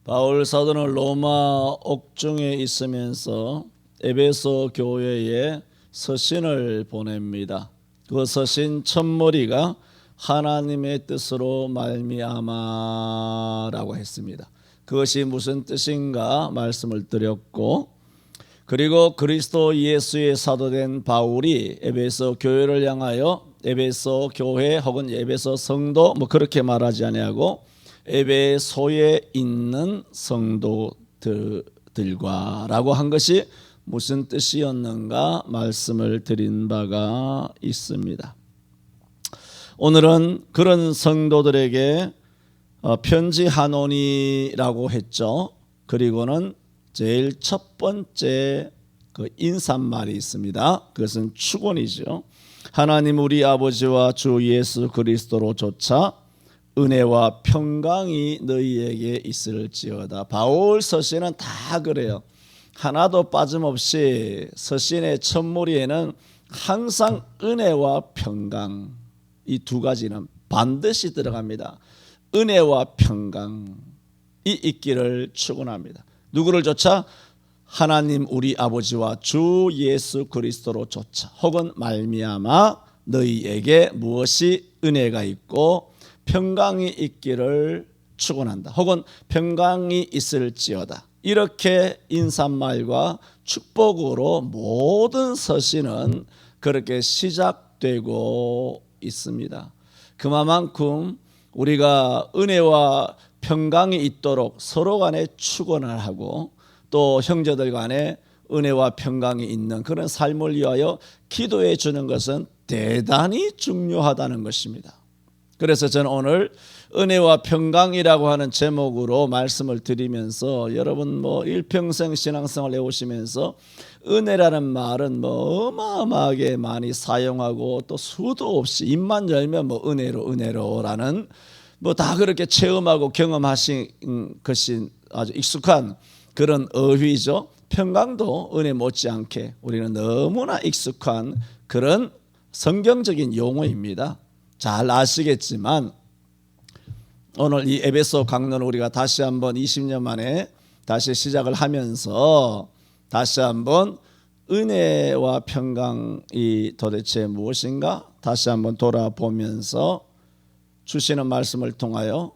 바울 사도는 로마 옥중에 있으면서 에베소 교회에 서신을 보냅니다. 그 서신 첫머리가 하나님의 뜻으로 말미암아라고 했습니다. 그것이 무슨 뜻인가 말씀을 드렸고, 그리고 그리스도 예수의 사도된 바울이 에베소 교회를 향하여 에베소 교회 혹은 에베소 성도 그렇게 말하지 아니하고 에베소에 있는 성도들과라고 한 것이 무슨 뜻이었는가 말씀을 드린 바가 있습니다. 오늘은 그런 성도들에게 편지하노니라고 했죠. 그리고는 제일 첫 번째 그 인사말이 있습니다. 그것은 축원이죠. 하나님 우리 아버지와 주 예수 그리스도로조차 은혜와 평강이 너희에게 있을지어다. 바울 서신은 다 그래요. 하나도 빠짐없이 서신의 첫무리에는 항상 은혜와 평강, 이 두 가지는 반드시 들어갑니다. 은혜와 평강이 있기를 축원합니다. 누구를 조차? 하나님 우리 아버지와 주 예수 그리스도로조차 혹은 말미암아 너희에게 무엇이 은혜가 있고 평강이 있기를 축원한다. 혹은 평강이 있을지어다. 이렇게 인사말과 축복으로 모든 서신은 그렇게 시작되고 있습니다. 그만큼 우리가 은혜와 평강이 있도록 서로 간에 축원을 하고 또 형제들 간에 은혜와 평강이 있는 그런 삶을 위하여 기도해 주는 것은 대단히 중요하다는 것입니다. 그래서 저는 오늘 은혜와 평강이라고 하는 제목으로 말씀을 드리면서 여러분 일평생 신앙생활을 해오시면서 은혜라는 말은 어마어마하게 많이 사용하고 또 수도 없이 입만 열면 은혜로라는 다 그렇게 체험하고 경험하신 것이 아주 익숙한 그런 어휘죠. 평강도 은혜 못지않게 우리는 너무나 익숙한 그런 성경적인 용어입니다. 잘 아시겠지만 오늘 이 에베소 강론을 우리가 다시 한번 20년 만에 다시 시작을 하면서 다시 한번 은혜와 평강이 도대체 무엇인가 다시 한번 돌아보면서 주시는 말씀을 통하여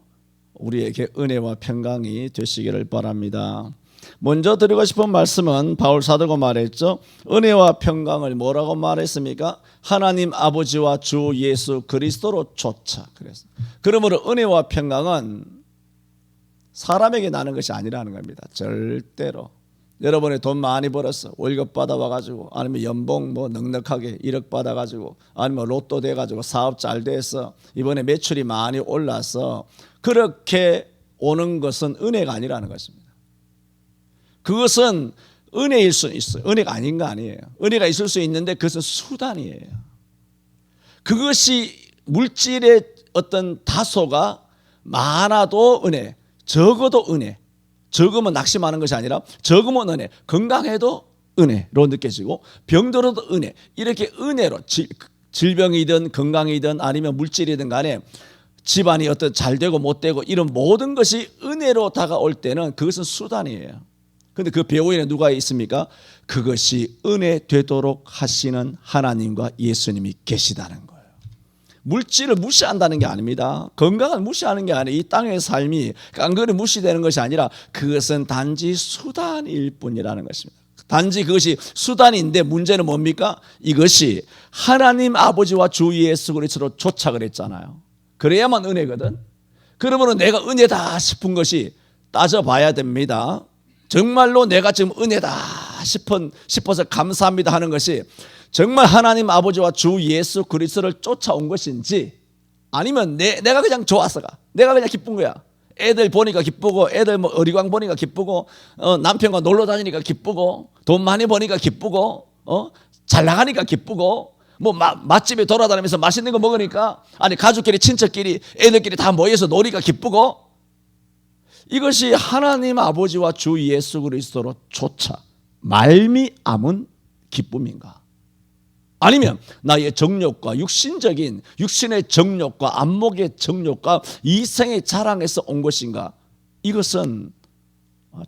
우리에게 은혜와 평강이 되시기를 바랍니다. 먼저 드리고 싶은 말씀은 바울 사도가 말했죠. 은혜와 평강을 뭐라고 말했습니까? 하나님 아버지와 주 예수 그리스도로조차. 그러므로 은혜와 평강은 사람에게 나는 것이 아니라는 겁니다. 절대로. 여러분이 돈 많이 벌었어. 월급 받아와가지고 아니면 연봉 넉넉하게 1억 받아가지고 아니면 로또 돼가지고 사업 잘 돼서 이번에 매출이 많이 올라서 그렇게 오는 것은 은혜가 아니라는 것입니다. 그것은 은혜일 수 있어요. 은혜가 아닌 거 아니에요. 은혜가 있을 수 있는데 그것은 수단이에요. 그것이 물질의 어떤 다소가 많아도 은혜, 적어도 은혜. 적으면 낙심하는 것이 아니라 적으면 은혜, 건강해도 은혜로 느껴지고 병들어도 은혜. 이렇게 은혜로 질병이든 건강이든 아니면 물질이든 간에 집안이 어떤 잘 되고 못 되고 이런 모든 것이 은혜로 다가올 때는 그것은 수단이에요. 그런데 그 배후에는 누가 있습니까? 그것이 은혜 되도록 하시는 하나님과 예수님이 계시다는 거예요. 물질을 무시한다는 게 아닙니다. 건강을 무시하는 게 아니에요. 이 땅의 삶이 깡그리 무시되는 것이 아니라 그것은 단지 수단일 뿐이라는 것입니다. 단지 그것이 수단인데 문제는 뭡니까? 이것이 하나님 아버지와 주 예수 그리스도로 조착을 했잖아요. 그래야만 은혜거든. 그러면 내가 은혜다 싶은 것이 따져봐야 됩니다. 정말로 내가 지금 은혜다 싶어서 감사합니다 하는 것이 정말 하나님 아버지와 주 예수 그리스도를 쫓아온 것인지 아니면 내가 그냥 좋아서가 내가 그냥 기쁜 거야. 애들 보니까 기쁘고 애들 어리광 보니까 기쁘고 남편과 놀러 다니니까 기쁘고 돈 많이 버니까 기쁘고 잘 나가니까 기쁘고 맛집에 돌아다니면서 맛있는 거 먹으니까 아니 가족끼리 친척끼리 애들끼리 다 모여서 놀이가 기쁘고 이것이 하나님 아버지와 주 예수 그리스도로 조차 말미암은 기쁨인가? 아니면 나의 정욕과 육신의 정욕과 안목의 정욕과 이생의 자랑에서 온 것인가? 이것은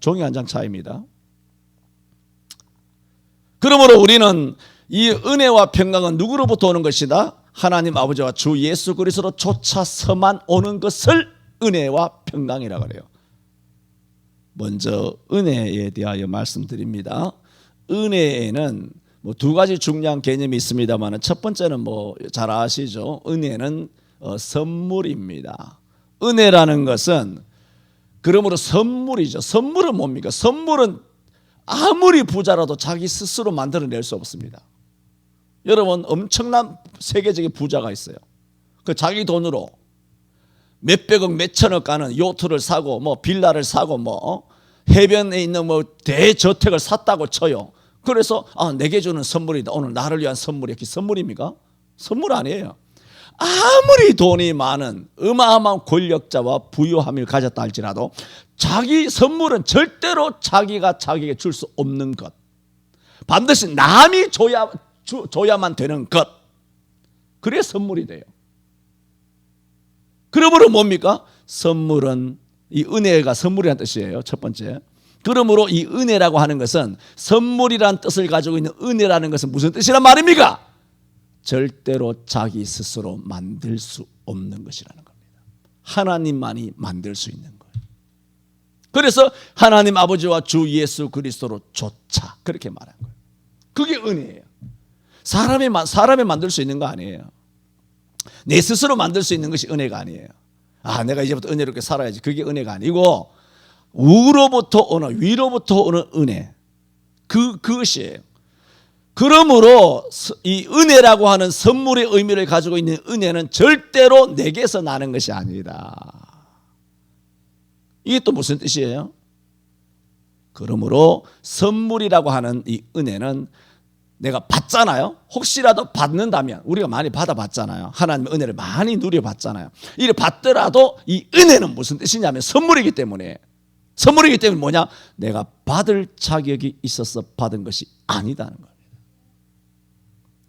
종이 한 장 차이입니다. 그러므로 우리는 이 은혜와 평강은 누구로부터 오는 것이다? 하나님 아버지와 주 예수 그리스도로 쫓아서만 오는 것을 은혜와 평강이라고 그래요. 먼저 은혜에 대하여 말씀드립니다. 은혜에는 두 가지 중요한 개념이 있습니다만, 첫 번째는 잘 아시죠? 은혜는 선물입니다. 은혜라는 것은 그러므로 선물이죠. 선물은 뭡니까? 선물은 아무리 부자라도 자기 스스로 만들어낼 수 없습니다. 여러분, 엄청난 세계적인 부자가 있어요. 그 자기 돈으로 몇백억 몇천억 가는 요트를 사고 빌라를 사고 해변에 있는 대저택을 샀다고 쳐요. 그래서 내게 주는 선물이다, 오늘 나를 위한 선물이야. 그게 선물입니까? 선물 아니에요. 아무리 돈이 많은 어마어마한 권력자와 부유함을 가졌다 할지라도 자기 선물은 절대로 자기가 자기에게 줄 수 없는 것, 반드시 남이 줘야만 되는 것, 그래 선물이 돼요. 그러므로 뭡니까? 선물은, 이 은혜가 선물이라는 뜻이에요. 첫 번째. 그러므로 이 은혜라고 하는 것은, 선물이라는 뜻을 가지고 있는 은혜라는 것은 무슨 뜻이란 말입니까? 절대로 자기 스스로 만들 수 없는 것이라는 겁니다. 하나님만이 만들 수 있는 거예요. 그래서 하나님 아버지와 주 예수 그리스도로 쫓아, 그렇게 말한 거예요. 그게 은혜예요. 사람이 만들 수 있는 거 아니에요. 내 스스로 만들 수 있는 것이 은혜가 아니에요. 내가 이제부터 은혜롭게 살아야지, 그게 은혜가 아니고 위로부터 오는 은혜, 그것이에요. 그러므로 이 은혜라고 하는 선물의 의미를 가지고 있는 은혜는 절대로 내게서 나는 것이 아니다. 이게 또 무슨 뜻이에요? 그러므로 선물이라고 하는 이 은혜는 내가 받잖아요. 혹시라도 받는다면, 우리가 많이 받아봤잖아요. 하나님의 은혜를 많이 누려봤잖아요. 이를 받더라도 이 은혜는 무슨 뜻이냐면 선물이기 때문에 뭐냐? 내가 받을 자격이 있어서 받은 것이 아니다는 겁니다.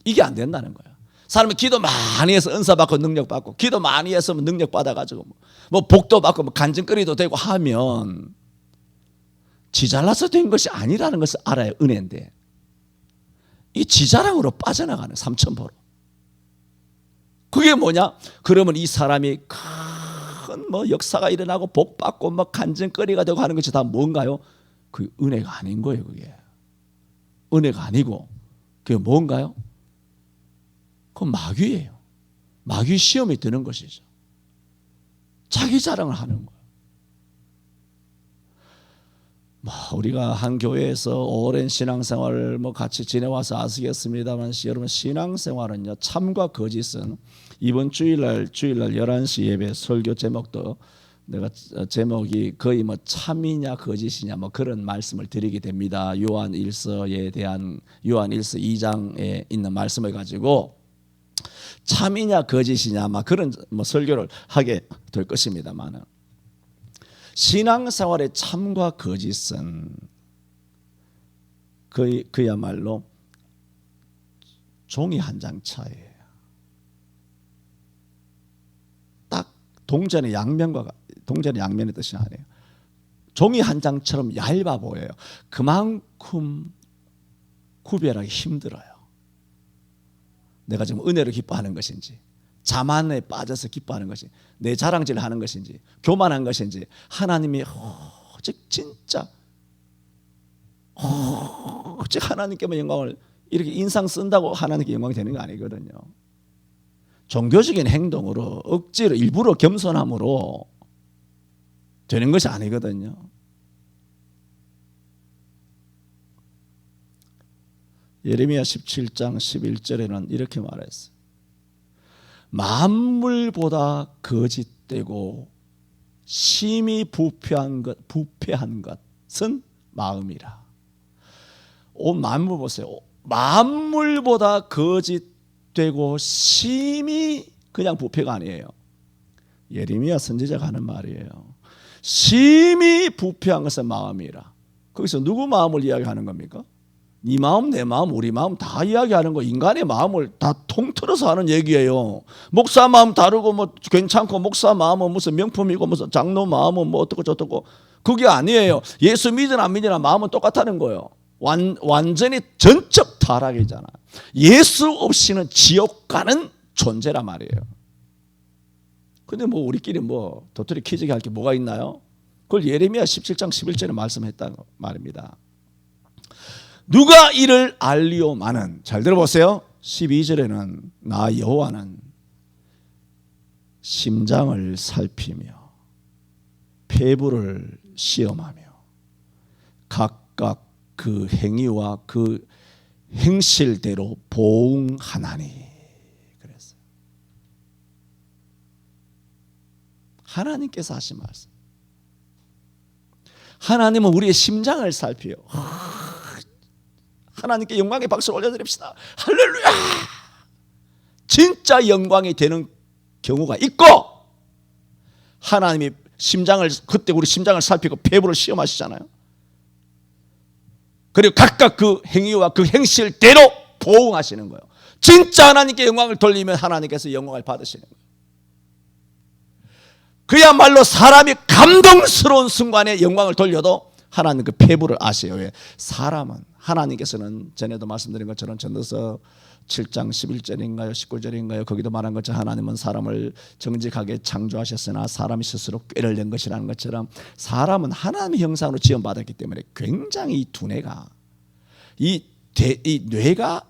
이게 안 된다는 거예요. 사람이 기도 많이 해서 은사 받고 능력 받고, 기도 많이 해서 능력 받아가지고 복도 받고 간증거리도 되고 하면 지 잘나서 된 것이 아니라는 것을 알아야 은혜인데, 이 지자랑으로 빠져나가는 삼천포로. 그게 뭐냐? 그러면 이 사람이 큰 역사가 일어나고 복 받고 간증거리가 되고 하는 것이 다 뭔가요? 그 은혜가 아닌 거예요. 그게 은혜가 아니고 그게 뭔가요? 그건 마귀예요. 마귀 시험이 드는 것이죠. 자기 자랑을 하는 거예요. 우리가 한 교회에서 오랜 신앙생활을 같이 지내와서 아시겠습니다만, 여러분, 신앙생활은요, 참과 거짓은 이번 주일날 11시 예배 설교 제목도 내가 제목이 거의 참이냐 거짓이냐 그런 말씀을 드리게 됩니다. 요한일서에 대한 요한일서 2장에 있는 말씀을 가지고 참이냐 거짓이냐 그런 설교를 하게 될 것입니다만, 신앙생활의 참과 거짓은 그야말로 종이 한 장 차이예요. 딱 동전의 양면의 뜻이 아니에요. 종이 한 장처럼 얇아 보여요. 그만큼 구별하기 힘들어요. 내가 지금 은혜로 기뻐하는 것인지, 자만에 빠져서 기뻐하는 것이, 내 자랑질을 하는 것인지, 교만한 것인지, 하나님이 오직 진짜 오직 하나님께만 영광을, 이렇게 인상 쓴다고 하나님께 영광이 되는 거 아니거든요. 종교적인 행동으로 억지로 일부러 겸손함으로 되는 것이 아니거든요. 예레미야 17장 11절에는 이렇게 말했어요. 만물보다 거짓되고 심히 부패한 것은 마음이라. 만물 보세요. 만물보다 거짓되고 심히, 그냥 부패가 아니에요. 예레미야 선지자가 하는 말이에요. 심히 부패한 것은 마음이라. 거기서 누구 마음을 이야기하는 겁니까? 네 마음, 내 마음, 우리 마음 다 이야기하는 거, 인간의 마음을 다 통틀어서 하는 얘기예요. 목사 마음 다르고 뭐 괜찮고, 목사 마음은 무슨 명품이고 무슨 장로 마음은 뭐 어떻고 저떻고, 그게 아니에요. 예수 믿으나 안 믿으나 마음은 똑같다는 거예요. 완전히 전적 타락이잖아. 예수 없이는 지옥 가는 존재란 말이에요. 근데 뭐 우리끼리 뭐 도토리 키즈게 할 게 뭐가 있나요? 그걸 예레미야 17장 11절에 말씀했다는 말입니다. 누가 이를 알리오마는, 잘 들어보세요. 12절에는 나 여호와는 심장을 살피며 폐부를 시험하며 각각 그 행위와 그 행실대로 보응하나니 그랬어요. 하나님께서 하신 말씀. 하나님은 우리의 심장을 살피요. 하나님께 영광의 박수를 올려드립시다. 할렐루야. 진짜 영광이 되는 경우가 있고, 하나님이 심장을, 그때 우리 심장을 살피고 폐부를 시험하시잖아요. 그리고 각각 그 행위와 그 행실대로 보응하시는 거예요. 진짜 하나님께 영광을 돌리면 하나님께서 영광을 받으시는 거예요. 그야말로 사람이 감동스러운 순간에 영광을 돌려도 하나님 그 폐부를 아세요. 왜? 사람은, 하나님께서는 전에도 말씀드린 것처럼 전도서 7장 11절인가요 19절인가요 거기도 말한 것처럼 하나님은 사람을 정직하게 창조하셨으나 사람이 스스로 꾀를 낸 것이라는 것처럼 사람은 하나님의 형상으로 지음받았기 때문에 굉장히 이 두뇌가 이 뇌가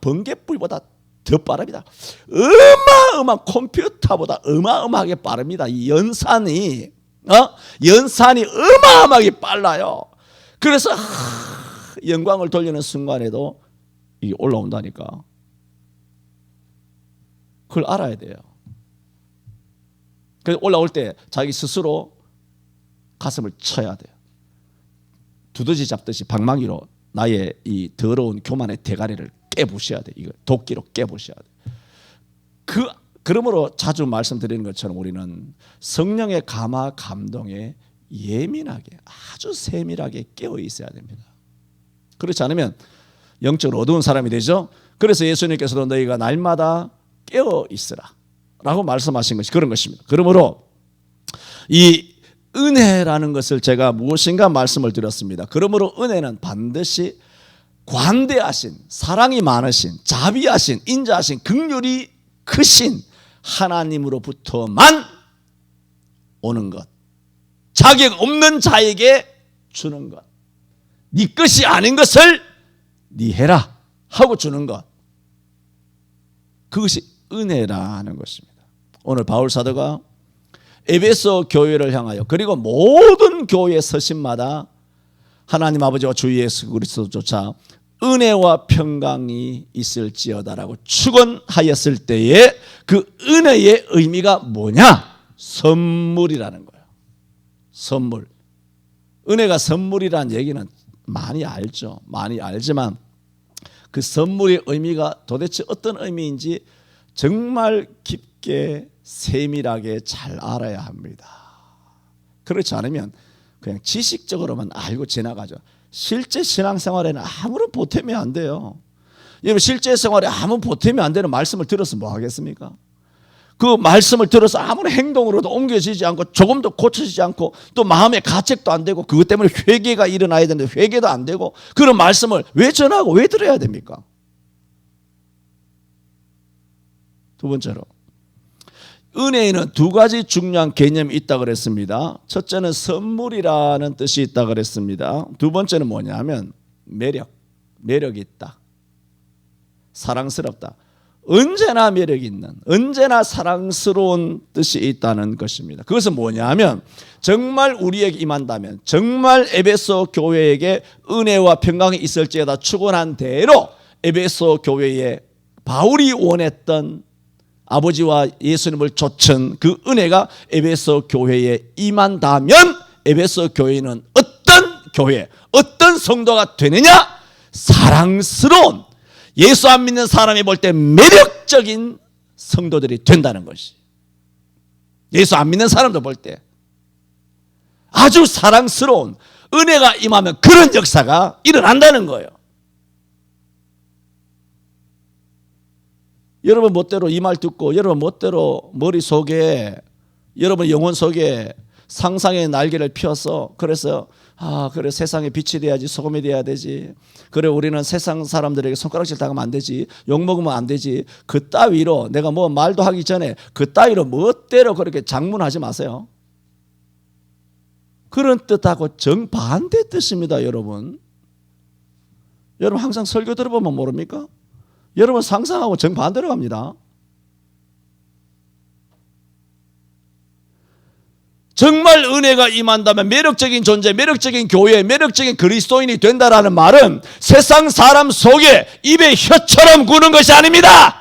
번개불보다 더 빠릅니다. 어마어마한 컴퓨터보다 어마어마하게 빠릅니다. 이 연산이 어마어마하게 빨라요. 그래서 영광을 돌리는 순간에도 이게 올라온다니까. 그걸 알아야 돼요. 그래서 올라올 때 자기 스스로 가슴을 쳐야 돼요. 두더지 잡듯이 방망이로 나의 이 더러운 교만의 대가리를 깨부셔야 돼. 이걸 도끼로 깨부셔야 돼. 그러므로 자주 말씀드리는 것처럼 우리는 성령의 감화 감동에 예민하게, 아주 세밀하게 깨어 있어야 됩니다. 그렇지 않으면 영적으로 어두운 사람이 되죠. 그래서 예수님께서도 너희가 날마다 깨어 있으라 라고 말씀하신 것이 그런 것입니다. 그러므로 이 은혜라는 것을 제가 무엇인가 말씀을 드렸습니다. 그러므로 은혜는 반드시 관대하신, 사랑이 많으신, 자비하신, 인자하신, 긍휼이 크신 하나님으로부터만 오는 것, 자격 없는 자에게 주는 것, 네 것이 아닌 것을 네 해라 하고 주는 것, 그것이 은혜라는 것입니다. 오늘 바울 사도가 에베소 교회를 향하여, 그리고 모든 교회 서신마다 하나님 아버지와 주 예수 그리스도조차 은혜와 평강이 있을지어다라고 축원하였을 때에 그 은혜의 의미가 뭐냐? 선물이라는 거예요. 선물. 은혜가 선물이라는 얘기는 많이 알죠. 많이 알지만 그 선물의 의미가 도대체 어떤 의미인지 정말 깊게 세밀하게 잘 알아야 합니다. 그렇지 않으면 그냥 지식적으로만 알고 지나가죠. 실제 신앙생활에는 아무런 보탬이 안 돼요. 여러분, 실제 생활에 아무 보탬이 안 되는 말씀을 들어서 뭐 하겠습니까? 그 말씀을 들어서 아무런 행동으로도 옮겨지지 않고 조금도 고쳐지지 않고 또 마음의 가책도 안 되고 그것 때문에 회개가 일어나야 되는데 회개도 안 되고 그런 말씀을 왜 전하고 왜 들어야 됩니까? 두 번째로 은혜에는 두 가지 중요한 개념이 있다고 그랬습니다. 첫째는 선물이라는 뜻이 있다고 그랬습니다. 두 번째는 뭐냐면 매력이 있다. 사랑스럽다. 언제나 매력이 있는, 언제나 사랑스러운 뜻이 있다는 것입니다. 그것은 뭐냐면 정말 우리에게 임한다면, 정말 에베소 교회에게 은혜와 평강이 있을지어다 축원한 대로 에베소 교회에 바울이 원했던 아버지와 예수님을 좇은 그 은혜가 에베소 교회에 임한다면 에베소 교회는 어떤 교회, 어떤 성도가 되느냐? 사랑스러운, 예수 안 믿는 사람이 볼 때 매력적인 성도들이 된다는 것이, 예수 안 믿는 사람도 볼 때 아주 사랑스러운 은혜가 임하면 그런 역사가 일어난다는 거예요. 여러분 멋대로 이 말 듣고 여러분 멋대로 머릿속에 여러분 영혼 속에 상상의 날개를 펴서 그래서 그래 세상에 빛이 돼야지 소금이 돼야 되지. 그래 우리는 세상 사람들에게 손가락질 당하면 안 되지. 욕먹으면 안 되지. 그 따위로 내가 뭐 말도 하기 전에 그 따위로 멋대로 그렇게 장문하지 마세요. 그런 뜻하고 정반대 뜻입니다, 여러분. 여러분 항상 설교 들어보면 모릅니까? 여러분 상상하고 정반대로 갑니다. 정말 은혜가 임한다면 매력적인 존재, 매력적인 교회, 매력적인 그리스도인이 된다라는 말은 세상 사람 속에 입에 혀처럼 구는 것이 아닙니다.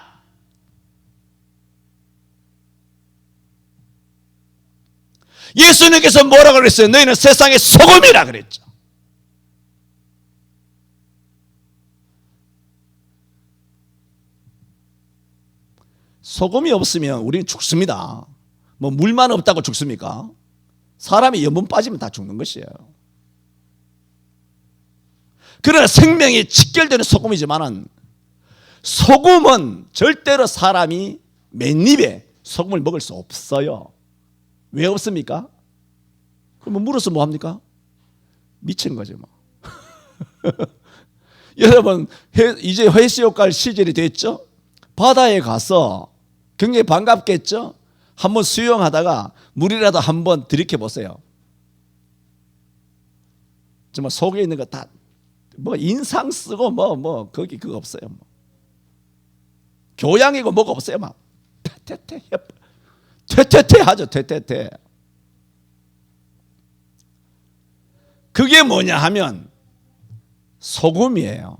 예수님께서 뭐라고 그랬어요? 너희는 세상의 소금이라 그랬죠. 소금이 없으면 우리는 죽습니다. 뭐 물만 없다고 죽습니까? 사람이 염분 빠지면 다 죽는 것이에요. 그러나 생명이 직결되는 소금이지만은 소금은 절대로 사람이 맨입에 소금을 먹을 수 없어요. 왜 없습니까? 그럼 물어서 뭐 합니까? 미친 거죠 뭐. 여러분 이제 해수욕 갈 시절이 됐죠? 바다에 가서 굉장히 반갑겠죠? 한번 수영하다가 물이라도 한번 들이켜 보세요. 정말 속에 있는 거 다 뭐 인상 쓰고 뭐 거기 그거 없어요. 뭐. 교양이고 뭐가 없어요. 막 퇴퇴퇴 하죠. 퇴퇴퇴. 그게 뭐냐 하면 소금이에요.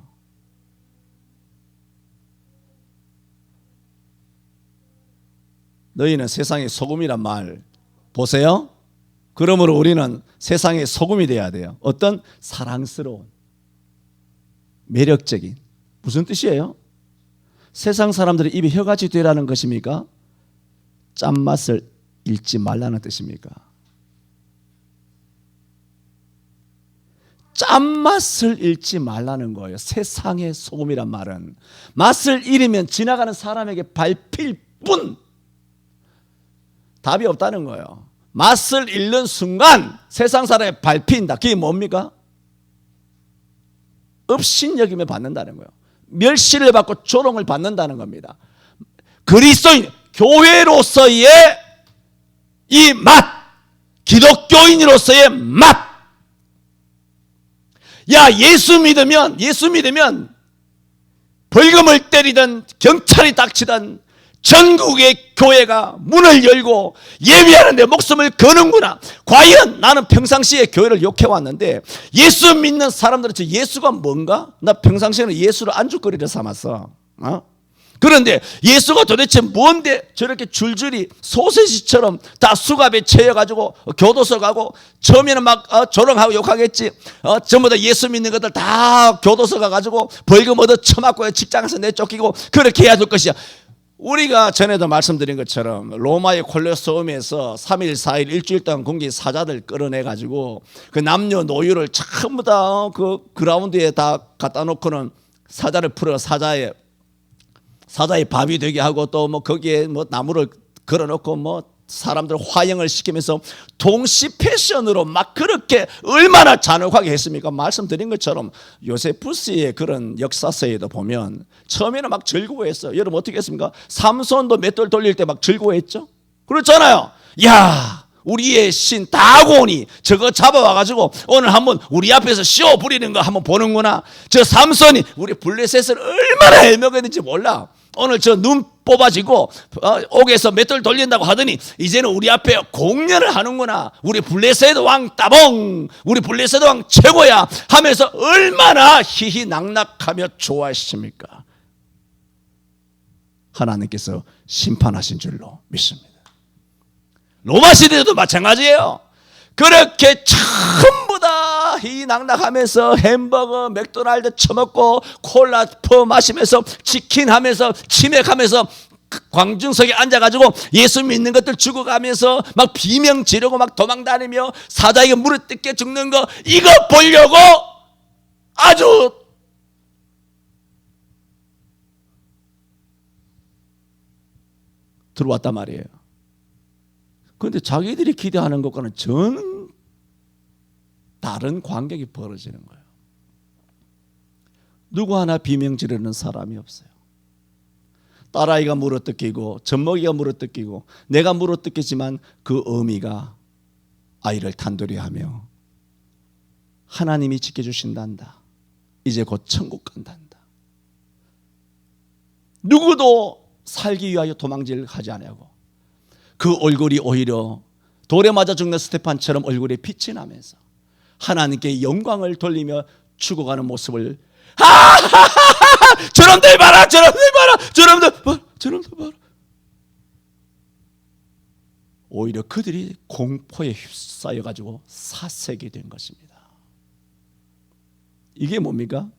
너희는 세상의 소금이란 말 보세요. 그러므로 우리는 세상의 소금이 돼야 돼요. 어떤 사랑스러운, 매력적인. 무슨 뜻이에요? 세상 사람들의 입에 혀같이 되라는 것입니까? 짠맛을 잃지 말라는 뜻입니까? 짠맛을 잃지 말라는 거예요. 세상의 소금이란 말은 맛을 잃으면 지나가는 사람에게 밟힐 뿐 답이 없다는 거예요. 맛을 잃는 순간 세상 사람에 밟힌다. 그게 뭡니까? 업신여김을 받는다는 거예요. 멸시를 받고 조롱을 받는다는 겁니다. 그리스도인, 교회로서의 이 맛, 기독교인으로서의 맛. 야, 예수 믿으면 벌금을 때리던 경찰이 닥치던 전국의 교회가 문을 열고 예배하는데 목숨을 거는구나. 과연 나는 평상시에 교회를 욕해왔는데 예수 믿는 사람들은 예수가 뭔가? 나 평상시에는 예수를 안주거리를 삼았어. 그런데 예수가 도대체 뭔데 저렇게 줄줄이 소세지처럼 다 수갑에 채여가지고 교도소 가고 처음에는 막 조롱하고 욕하겠지. 전부 다 예수 믿는 것들 다 교도소 가가지고 벌금 얻어 처맞고 직장에서 내쫓기고 그렇게 해야 될 것이야. 우리가 전에도 말씀드린 것처럼 로마의 콜로세움에서 3일 4일 일주일 동안 공기 사자들 끌어내가지고 그 남녀노유를 전부 다 그 그라운드에 다 갖다 놓고는 사자를 풀어 사자의 밥이 되게 하고 또 뭐 거기에 뭐 나무를 걸어놓고 뭐 사람들 화형을 시키면서 동시 패션으로 막 그렇게 얼마나 잔혹하게 했습니까? 말씀드린 것처럼 요세푸스의 그런 역사서에도 보면 처음에는 막 즐거워했어요. 여러분 어떻게 했습니까? 삼손도 맷돌 돌릴 때 막 즐거워했죠? 그렇잖아요. 야, 우리의 신 다곤이 저거 잡아와가지고 오늘 한번 우리 앞에서 쇼 부리는 거 한번 보는구나. 저 삼손이 우리 블레셋을 얼마나 해먹었는지 몰라. 오늘 저 눈 뽑아지고 옥에서 맷돌 돌린다고 하더니 이제는 우리 앞에 공연을 하는구나. 우리 블레셋 왕 따봉, 우리 블레셋 왕 최고야 하면서 얼마나 희희낙낙하며 좋아하십니까? 하나님께서 심판하신 줄로 믿습니다. 로마 시대에도 마찬가지예요. 그렇게 전부 다 희낙낙하면서 햄버거, 맥도날드 처먹고 콜라 퍼 마시면서 치킨 하면서 치맥하면서 광중석에 앉아가지고 예수 믿는 것들 죽어가면서 막 비명 지르고 막 도망다니며 사자에게 물을 뜯겨 죽는 거 이거 보려고 아주 들어왔단 말이에요. 그런데 자기들이 기대하는 것과는 전 다른 광경이 벌어지는 거예요. 누구 하나 비명 지르는 사람이 없어요. 딸아이가 물어뜯기고 젖먹이가 물어뜯기고 내가 물어뜯기지만 그 어미가 아이를 단둘이 하며 하나님이 지켜주신단다. 이제 곧 천국 간단다. 누구도 살기 위하여 도망질 하지 않냐고. 그 얼굴이 오히려 돌에 맞아 죽는 스테판처럼 얼굴에 빛이 나면서 하나님께 영광을 돌리며 죽어가는 모습을 저놈들 봐라, 저놈들 봐라, 저놈들 봐라, 저놈들 봐라. 오히려 그들이 공포에 휩싸여 가지고 사색이 된 것입니다. 이게 뭡니까?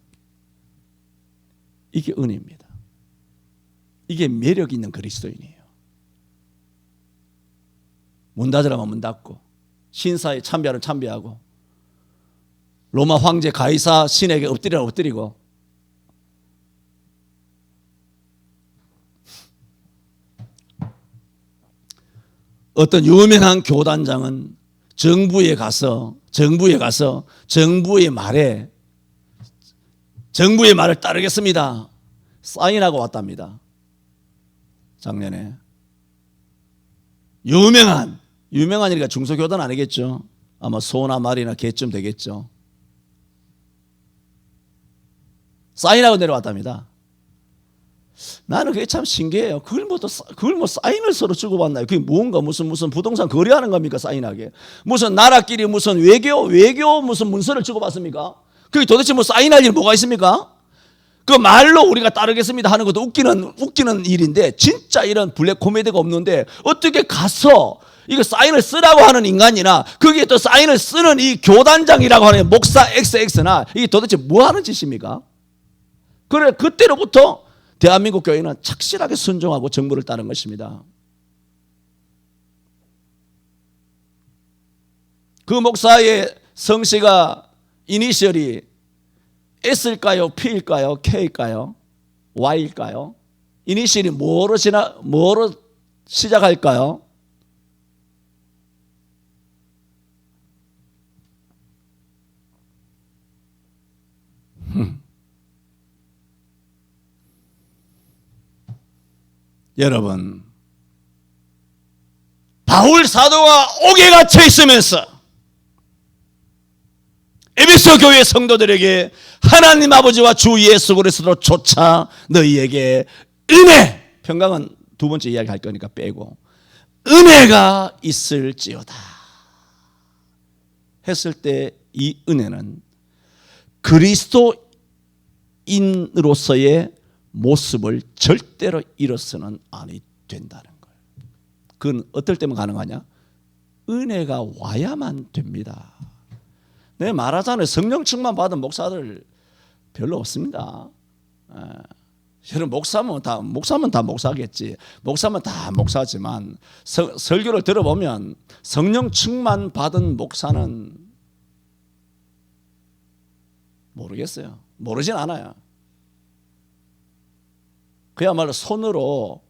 이게 은혜입니다. 이게 매력 있는 그리스도인이에요. 문 닫으라면 문 닫고 신사에 참배하면 참배하고 로마 황제 가이사 신에게 엎드리라면 엎드리고 어떤 유명한 교단장은 정부에 가서 정부의 말을 따르겠습니다. 사인하고 왔답니다. 작년에. 유명한이니까 중소교단 아니겠죠. 아마 소나 말이나 개쯤 되겠죠. 사인하고 내려왔답니다. 나는 그게 참 신기해요. 그걸 뭐 사인을 서로 주고받나요? 그게 뭔가 무슨 부동산 거래하는 겁니까? 사인하게. 무슨 나라끼리 무슨 외교 무슨 문서를 주고받습니까? 그게 도대체 뭐 사인할 일 뭐가 있습니까? 그 말로 우리가 따르겠습니다 하는 것도 웃기는 일인데 진짜 이런 블랙 코미디가 없는데 어떻게 가서 이거 사인을 쓰라고 하는 인간이나 거기에 또 사인을 쓰는 이 교단장이라고 하는 목사 XX나 이게 도대체 뭐 하는 짓입니까? 그래 그때로부터 대한민국 교회는 착실하게 순종하고 정부를 따른 것입니다. 그 목사의 성씨가 이니셜이 S일까요? P일까요? K일까요? Y일까요? 이니셜이 뭐로 시작할까요? 여러분, 바울 사도가 옥에 갇혀 있으면서 에베소 교회 성도들에게 하나님 아버지와 주 예수 그리스도로 쫓아 너희에게 은혜, 평강은 두 번째 이야기 할 거니까 빼고 은혜가 있을지어다 했을 때 이 은혜는 그리스도인으로서의 모습을 절대로 잃어서는 아니 된다는 거예요. 그건 어떨 때만 가능하냐? 은혜가 와야만 됩니다. 내 말하자면 성령 충만 받은 목사들 별로 없습니다. 여러분 목사면 다 목사겠지. 목사면 다 목사지만 설교를 들어보면 성령 충만 받은 목사는 모르겠어요. 모르진 않아요. 그야말로 손으로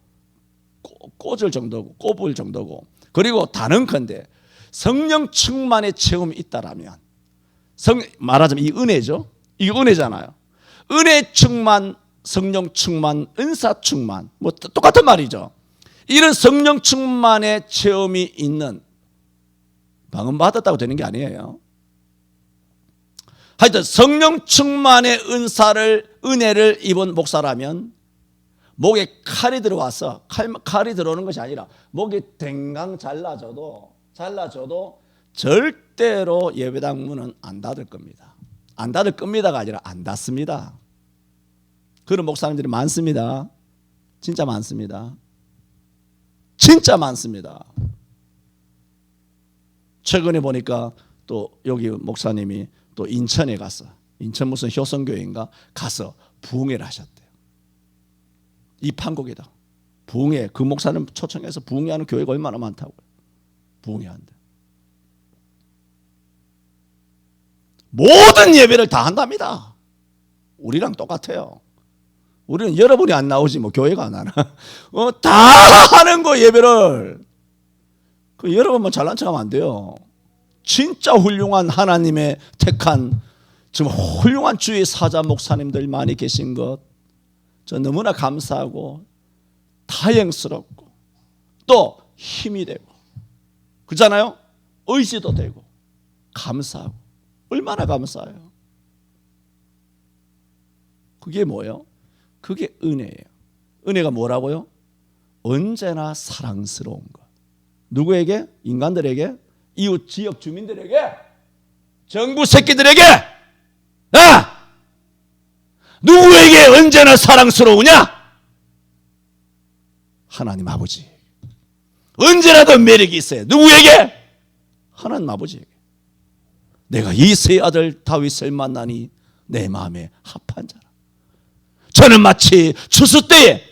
꼽을 정도고 그리고 다른컨대 성령 충만의 체험이 있다라면 말하자면 이 은혜죠. 이게 은혜잖아요. 은혜 충만, 성령 충만, 은사 충만 뭐 똑같은 말이죠. 이런 성령 충만의 체험이 있는 방언 받았다고 되는 게 아니에요. 하여튼 성령 충만의 은혜를 입은 목사라면 목에 칼이 들어와서 칼이 들어오는 것이 아니라 목이 댕강 잘라져도 절대로 예배당 문은 안 닫을 겁니다. 안 닫을 겁니다가 아니라 안 닫습니다. 그런 목사님들이 많습니다. 진짜 많습니다. 진짜 많습니다. 최근에 보니까 또 여기 목사님이 또 인천에 가서 인천 무슨 효성교회인가 가서 부흥회를 하셨대요. 이 판국이다. 부흥회 그 목사님 초청해서 부흥회하는 교회가 얼마나 많다고요. 부흥회한다. 모든 예배를 다 한답니다. 우리랑 똑같아요. 우리는 여러분이 안 나오지 뭐 교회가 안 하나. 다 하는 거 예배를. 그 여러분만 잘난 척하면 안 돼요. 진짜 훌륭한 하나님의 택한 정말 훌륭한 주의 사자 목사님들 많이 계신 것, 저 너무나 감사하고 다행스럽고 또 힘이 되고 그렇잖아요. 의지도 되고 감사하고 얼마나 감사해요. 그게 뭐예요? 그게 은혜예요. 은혜가 뭐라고요? 언제나 사랑스러운 것. 누구에게? 인간들에게? 이웃 지역 주민들에게? 정부 새끼들에게? 누구에게 언제나 사랑스러우냐? 하나님 아버지. 언제나 더 매력이 있어요. 누구에게? 하나님 아버지에게. 내가 이새의 아들 다윗을 만나니 내 마음에 합한 자라. 저는 마치 추수 때에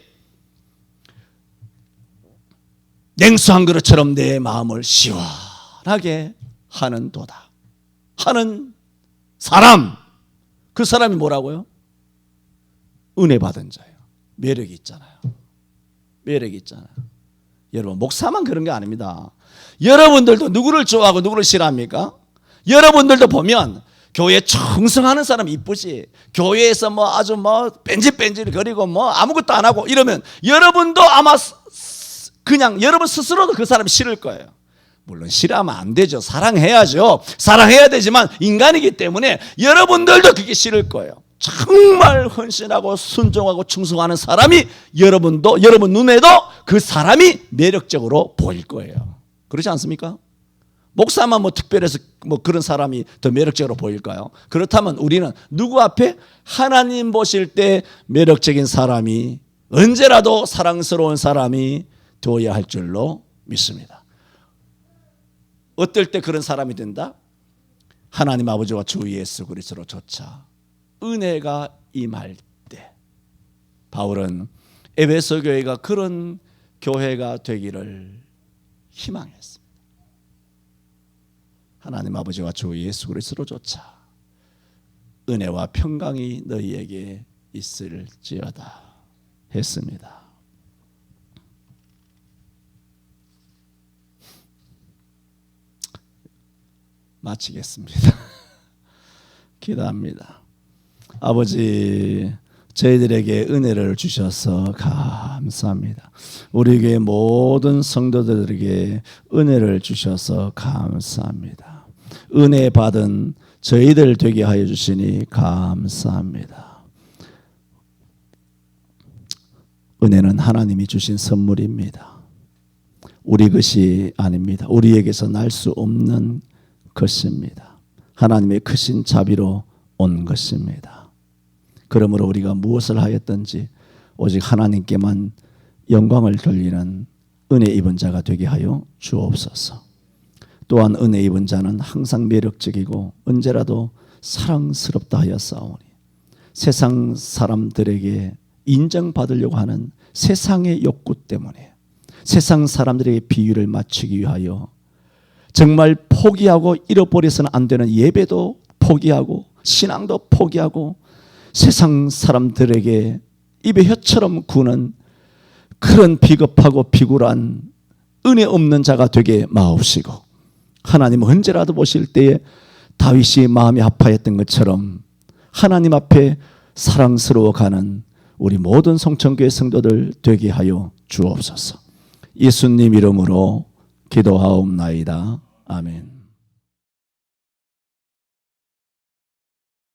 냉수 한 그릇처럼 내 마음을 시원하게 하는 도다. 하는 사람. 그 사람이 뭐라고요? 은혜 받은 자예요. 매력이 있잖아요. 매력이 있잖아요. 여러분, 목사만 그런 게 아닙니다. 여러분들도 누구를 좋아하고 누구를 싫어합니까? 여러분들도 보면 교회 충성하는 사람 이쁘지. 교회에서 뭐 아주 뭐 뺀질뺀질 거리고 뭐 아무것도 안 하고 이러면 여러분도 아마 그냥 여러분 스스로도 그 사람이 싫을 거예요. 물론 싫어하면 안 되죠. 사랑해야죠. 사랑해야 되지만 인간이기 때문에 여러분들도 그게 싫을 거예요. 정말 헌신하고 순종하고 충성하는 사람이 여러분 눈에도 그 사람이 매력적으로 보일 거예요. 그렇지 않습니까? 목사만 뭐 특별해서 뭐 그런 사람이 더 매력적으로 보일까요? 그렇다면 우리는 누구 앞에? 하나님 보실 때 매력적인 사람이, 언제라도 사랑스러운 사람이 되어야 할 줄로 믿습니다. 어떨 때 그런 사람이 된다? 하나님 아버지와 주 예수 그리스도로 조차 은혜가 임할 때. 바울은 에베소 교회가 그런 교회가 되기를 희망했습니다. 하나님 아버지와 주 예수 그리스도로 조차 은혜와 평강이 너희에게 있을지어다 했습니다. 마치겠습니다. 기도합니다. 아버지, 저희들에게 은혜를 주셔서 감사합니다. 우리 교회 모든 성도들에게 은혜를 주셔서 감사합니다. 은혜 받은 저희들 되게 하여 주시니 감사합니다. 은혜는 하나님이 주신 선물입니다. 우리 것이 아닙니다. 우리에게서 날 수 없는 것입니다. 하나님의 크신 자비로 온 것입니다. 그러므로 우리가 무엇을 하였든지 오직 하나님께만 영광을 돌리는 은혜 입은 자가 되게 하여 주옵소서. 또한 은혜 입은 자는 항상 매력적이고 언제라도 사랑스럽다 하였사오니 세상 사람들에게 인정받으려고 하는 세상의 욕구 때문에 세상 사람들에게 비유를 맞추기 위하여 정말 포기하고 잃어버려서는 안 되는 예배도 포기하고 신앙도 포기하고 세상 사람들에게 입에 혀처럼 구는 그런 비겁하고 비굴한 은혜 없는 자가 되게 마옵시고 하나님 언제라도 보실 때에 다윗이 마음이 아파했던 것처럼 하나님 앞에 사랑스러워가는 우리 모든 성천교회 성도들 되게 하여 주옵소서. 예수님 이름으로 기도하옵나이다. 아멘.